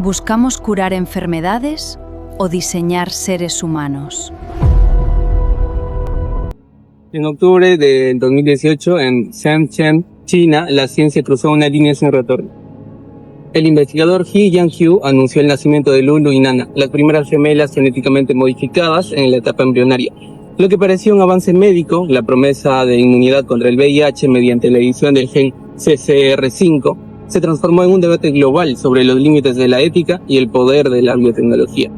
¿Buscamos curar enfermedades o diseñar seres humanos? En octubre del 2018, en Shenzhen, China, la ciencia cruzó una línea sin retorno. El investigador He Jiankui anunció el nacimiento de Lulu y Nana, las primeras gemelas genéticamente modificadas en la etapa embrionaria. Lo que parecía un avance médico, la promesa de inmunidad contra el VIH mediante la edición del gen CCR5, se transformó en un debate global sobre los límites de la ética y el poder de la biotecnología.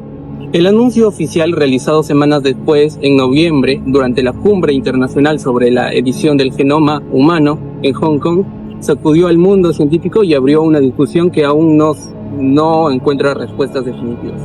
El anuncio oficial, realizado semanas después, en noviembre, durante la Cumbre Internacional sobre la Edición del Genoma Humano en Hong Kong, sacudió al mundo científico y abrió una discusión que aún no encuentra respuestas definitivas.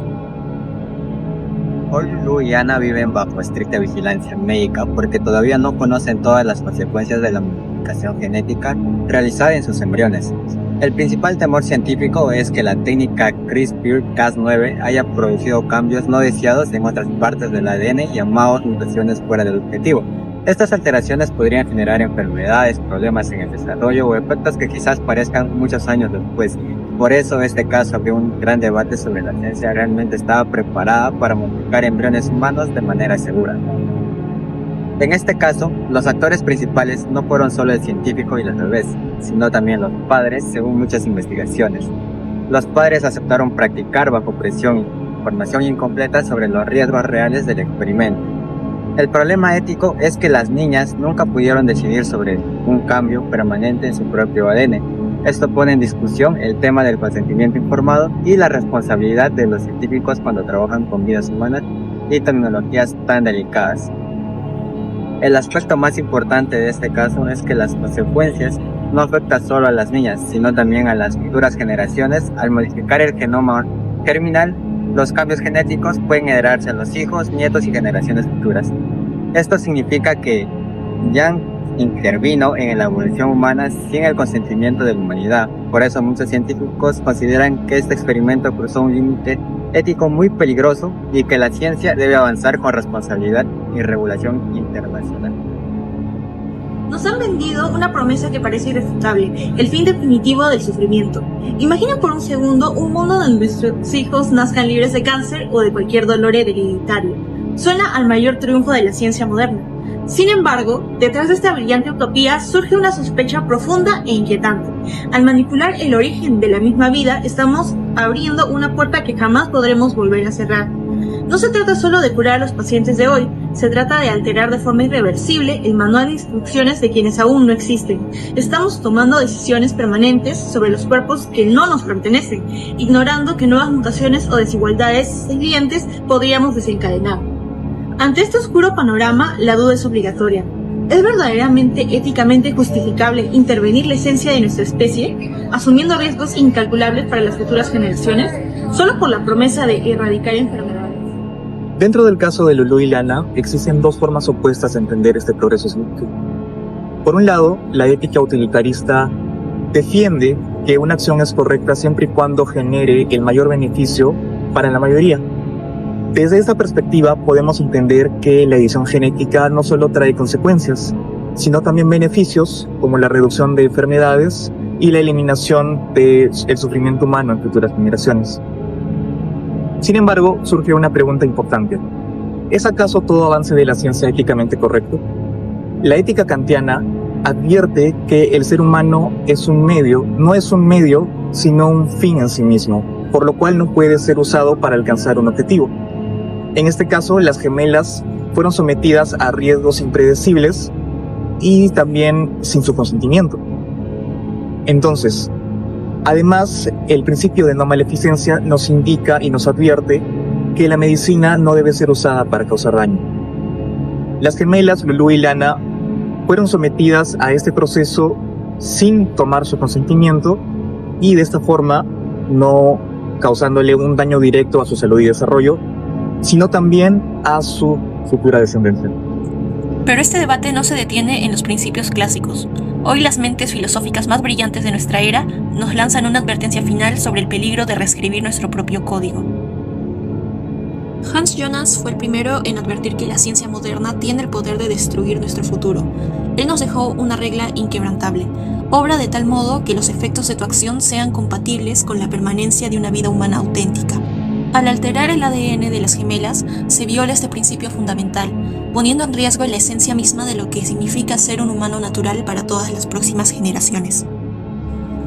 Hoy Lulu y Ana viven bajo estricta vigilancia médica porque todavía no conocen todas las consecuencias de la modificación genética realizada en sus embriones. El principal temor científico es que la técnica CRISPR-Cas9 haya producido cambios no deseados en otras partes del ADN llamados mutaciones fuera del objetivo. Estas alteraciones podrían generar enfermedades, problemas en el desarrollo o efectos que quizás parezcan muchos años después. Por eso este caso abrió un gran debate sobre la ciencia realmente estaba preparada para modificar embriones humanos de manera segura. En este caso, los actores principales no fueron solo el científico y los bebés, sino también los padres, según muchas investigaciones. Los padres aceptaron practicar bajo presión información incompleta sobre los riesgos reales del experimento. El problema ético es que las niñas nunca pudieron decidir sobre un cambio permanente en su propio ADN. Esto pone en discusión el tema del consentimiento informado y la responsabilidad de los científicos cuando trabajan con vidas humanas y tecnologías tan delicadas. El aspecto más importante de este caso es que las consecuencias no afectan solo a las niñas, sino también a las futuras generaciones. Al modificar el genoma germinal, los cambios genéticos pueden heredarse a los hijos, nietos y generaciones futuras. Esto significa que Yang intervino en la evolución humana sin el consentimiento de la humanidad. Por eso muchos científicos consideran que este experimento cruzó un límite ético muy peligroso y que la ciencia debe avanzar con responsabilidad y regulación internacional. Nos han vendido una promesa que parece irrefutable, el fin definitivo del sufrimiento. Imagina por un segundo un mundo donde nuestros hijos nazcan libres de cáncer o de cualquier dolor hereditario. Suena al mayor triunfo de la ciencia moderna. Sin embargo, detrás de esta brillante utopía surge una sospecha profunda e inquietante. Al manipular el origen de la misma vida, estamos abriendo una puerta que jamás podremos volver a cerrar. No se trata solo de curar a los pacientes de hoy, se trata de alterar de forma irreversible el manual de instrucciones de quienes aún no existen. Estamos tomando decisiones permanentes sobre los cuerpos que no nos pertenecen, ignorando que nuevas mutaciones o desigualdades siguientes podríamos desencadenar. Ante este oscuro panorama, la duda es obligatoria. ¿Es verdaderamente éticamente justificable intervenir la esencia de nuestra especie, asumiendo riesgos incalculables para las futuras generaciones, solo por la promesa de erradicar enfermedades? Dentro del caso de Lulu y Lana, existen dos formas opuestas de entender este progreso científico. Por un lado, la ética utilitarista defiende que una acción es correcta siempre y cuando genere el mayor beneficio para la mayoría. Desde esta perspectiva podemos entender que la edición genética no solo trae consecuencias, sino también beneficios como la reducción de enfermedades y la eliminación del sufrimiento humano en futuras generaciones. Sin embargo, surge una pregunta importante. ¿Es acaso todo avance de la ciencia éticamente correcto? La ética kantiana advierte que el ser humano es un medio, no es un medio, sino un fin en sí mismo, por lo cual no puede ser usado para alcanzar un objetivo. En este caso, las gemelas fueron sometidas a riesgos impredecibles y también sin su consentimiento. Entonces, además, el principio de no maleficencia nos indica y nos advierte que la medicina no debe ser usada para causar daño. Las gemelas Lulu y Lana fueron sometidas a este proceso sin tomar su consentimiento y de esta forma no causándole un daño directo a su salud y desarrollo, sino también a su futura descendencia. Pero este debate no se detiene en los principios clásicos. Hoy las mentes filosóficas más brillantes de nuestra era nos lanzan una advertencia final sobre el peligro de reescribir nuestro propio código. Hans Jonas fue el primero en advertir que la ciencia moderna tiene el poder de destruir nuestro futuro. Él nos dejó una regla inquebrantable. Obra de tal modo que los efectos de tu acción sean compatibles con la permanencia de una vida humana auténtica. Al alterar el ADN de las gemelas, se viola este principio fundamental, poniendo en riesgo la esencia misma de lo que significa ser un humano natural para todas las próximas generaciones.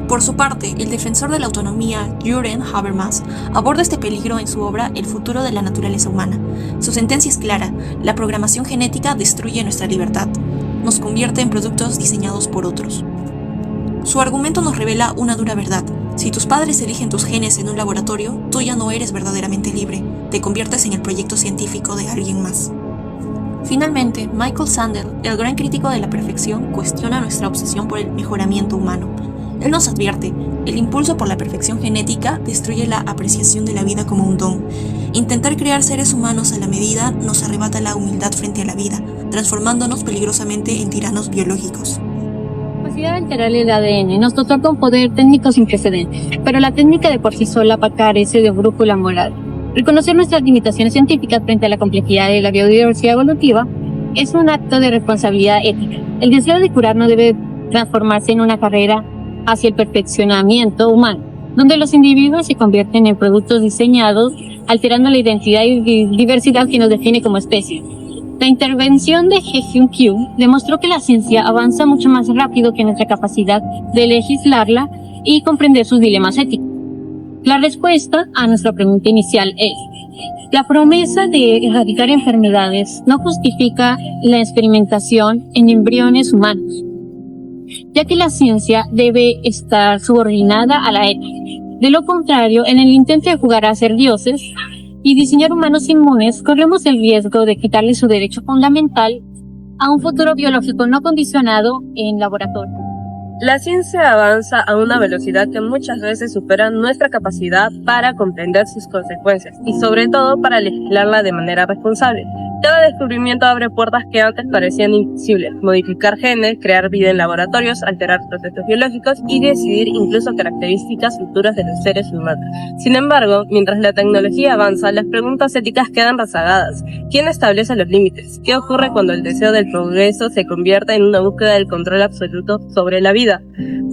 Por su parte, el defensor de la autonomía, Jürgen Habermas, aborda este peligro en su obra El futuro de la naturaleza humana. Su sentencia es clara: la programación genética destruye nuestra libertad, nos convierte en productos diseñados por otros. Su argumento nos revela una dura verdad: si tus padres eligen tus genes en un laboratorio, tú ya no eres verdaderamente libre, te conviertes en el proyecto científico de alguien más. Finalmente, Michael Sandel, el gran crítico de la perfección, cuestiona nuestra obsesión por el mejoramiento humano. Él nos advierte: el impulso por la perfección genética destruye la apreciación de la vida como un don. Intentar crear seres humanos a la medida nos arrebata la humildad frente a la vida, transformándonos peligrosamente en tiranos biológicos. La capacidad de alterar el ADN nos otorga un poder técnico sin precedentes, pero la técnica de por sí sola carece de brújula moral. Reconocer nuestras limitaciones científicas frente a la complejidad de la biodiversidad evolutiva es un acto de responsabilidad ética. El deseo de curar no debe transformarse en una carrera hacia el perfeccionamiento humano, donde los individuos se convierten en productos diseñados, alterando la identidad y diversidad que nos define como especie. La intervención de He-Hyun Kyu demostró que la ciencia avanza mucho más rápido que nuestra capacidad de legislarla y comprender sus dilemas éticos. La respuesta a nuestra pregunta inicial es: la promesa de erradicar enfermedades no justifica la experimentación en embriones humanos, ya que la ciencia debe estar subordinada a la ética. De lo contrario, en el intento de jugar a ser dioses y diseñar humanos inmunes, corremos el riesgo de quitarle su derecho fundamental a un futuro biológico no condicionado en laboratorio. La ciencia avanza a una velocidad que muchas veces supera nuestra capacidad para comprender sus consecuencias y sobre todo para legislarla de manera responsable. Cada descubrimiento abre puertas que antes parecían imposibles: modificar genes, crear vida en laboratorios, alterar procesos biológicos y decidir incluso características futuras de los seres humanos. Sin embargo, mientras la tecnología avanza, las preguntas éticas quedan rezagadas. ¿Quién establece los límites? ¿Qué ocurre cuando el deseo del progreso se convierte en una búsqueda del control absoluto sobre la vida?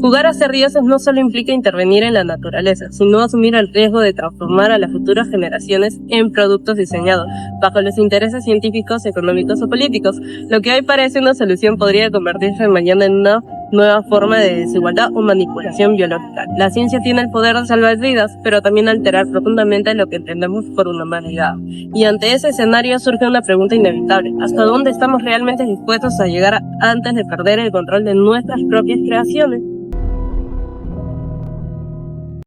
Jugar a ser dioses no solo implica intervenir en la naturaleza, sino asumir el riesgo de transformar a las futuras generaciones en productos diseñados bajo los intereses científicos, económicos o políticos. Lo que hoy parece una solución podría convertirse mañana en una nueva forma de desigualdad o manipulación biológica. La ciencia tiene el poder de salvar vidas, pero también alterar profundamente lo que entendemos por una humanidad. Y ante ese escenario surge una pregunta inevitable: ¿hasta dónde estamos realmente dispuestos a llegar antes de perder el control de nuestras propias creaciones?